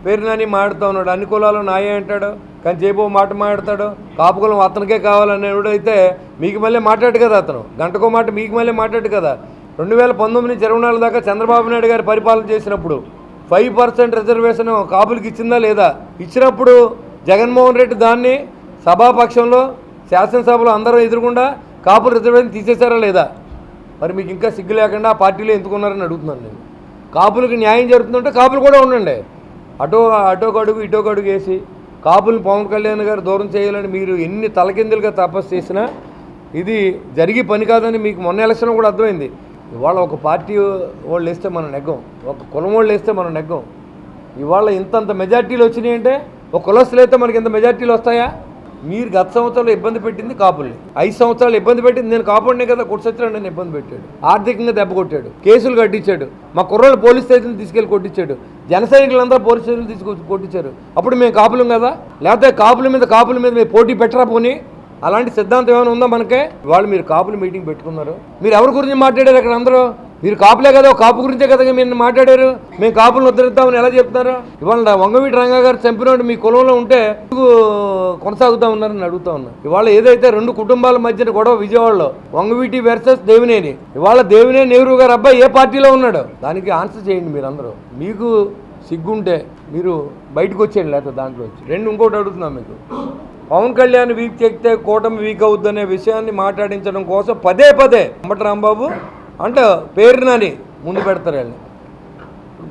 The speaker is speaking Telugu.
పేరునని మాట్లాడుతూ ఉన్నాడు. అన్ని కులాలు నాయే అంటాడు, కానీ చేపో మాట మాట్లాడతాడు. కాపు కులం అతనికే కావాలనేవాడైతే మీకు మళ్ళీ మాట్లాడు కదా, అతను గంటకో మాట మీకు మళ్ళీ మాట్లాడు కదా. 2019 నుంచి 24 దాకా చంద్రబాబు నాయుడు గారు పరిపాలన చేసినప్పుడు 5% రిజర్వేషన్ కాపులకి ఇచ్చిందా లేదా? ఇచ్చినప్పుడు జగన్మోహన్ రెడ్డి దాన్ని సభాపక్షంలో శాసనసభలో అందరూ ఎదురుకుండా కాపుల రిజర్వేషన్ తీసేశారా లేదా? మరి మీకు ఇంకా సిగ్గు లేకుండా ఆ పార్టీలో ఎందుకున్నారని అడుగుతున్నాను నేను. కాపులకు న్యాయం జరుగుతుందంటే కాపులు కూడా ఉండండి. అటోక అడుగు ఇటోక అడుగు వేసి కాపులను పవన్ కళ్యాణ్ గారు దూరం చేయాలని మీరు ఎన్ని తలకిందులుగా తపస్సు చేసినా ఇది జరిగే పని కాదని మీకు మొన్న ఎలక్షన్ కూడా అర్థమైంది. ఇవాళ ఒక పార్టీ వాళ్ళు వేస్తే మనం నెగ్గం, ఒక కులం వాళ్ళు వేస్తే మనం నెగ్గం. ఇవాళ ఇంతంత మెజార్టీలు వచ్చినాయి అంటే ఒక కులస్తులు అయితే మనకి ఇంత మెజార్టీలు వస్తాయా? మీరు గత సంవత్సరాలు ఇబ్బంది పెట్టింది కాపుల్ని, 5 సంవత్సరాలు ఇబ్బంది పెట్టింది నేను కాపుడినే కదా. కుట్సత్రాడు నన్ను ఇబ్బంది పెట్టాడు, ఆర్థికంగా దెబ్బ కొట్టాడు, కేసులు కట్టించాడు, మా కుర్రోళ్ళు పోలీస్ స్టేషన్ తీసుకెళ్ళి కొట్టించాడు, జన సైనికులందరూ పోలీస్ స్టేషన్ తీసుకొచ్చి కొట్టించారు. అప్పుడు మేము కాపులం కదా? లేకపోతే కాపుల మీద మీరు పోటీ పెట్టరా? పోనీ అలాంటి సిద్ధాంతం ఏమైనా ఉందా మనకే? వాళ్ళు మీరు కాపులు మీటింగ్ పెట్టుకున్నారు, మీరు ఎవరి గురించి మాట్లాడారు అక్కడ? అందరూ మీరు కాపులే కదా, కాపు గురించే కదా మీరు మాట్లాడారు. మేము కాపులను ఉద్ధరిద్దామని ఎలా చెప్తున్నారు? ఇవాళ వంగవీటి రంగా గారు చంపినట్టు మీ కులంలో ఉంటే కొనసాగుతూ ఉన్నారని అడుగుతా ఉన్నా. ఇవాళ ఏదైతే 2 కుటుంబాల మధ్యన గొడవ విజయవాడలో వంగవీటి వర్సెస్ దేవినేని, ఇవాళ దేవినేని నెహ్రూ గారు అబ్బాయి ఏ పార్టీలో ఉన్నాడు? దానికి ఆన్సర్ చేయండి మీరు అందరూ. మీకు సిగ్గుంటే మీరు బయటకు వచ్చేయండి, లేకపోతే దాంట్లో వచ్చి ఇంకోటి అడుగుతున్నాం మీకు. పవన్ కళ్యాణ్ వీక్ చెక్తే కూటమి వీక్ అవుద్దనే విషయాన్ని మాట్లాడించడం కోసం పదే అంబటి రాంబాబు అంటే పేరునని ముందు పెడతారు.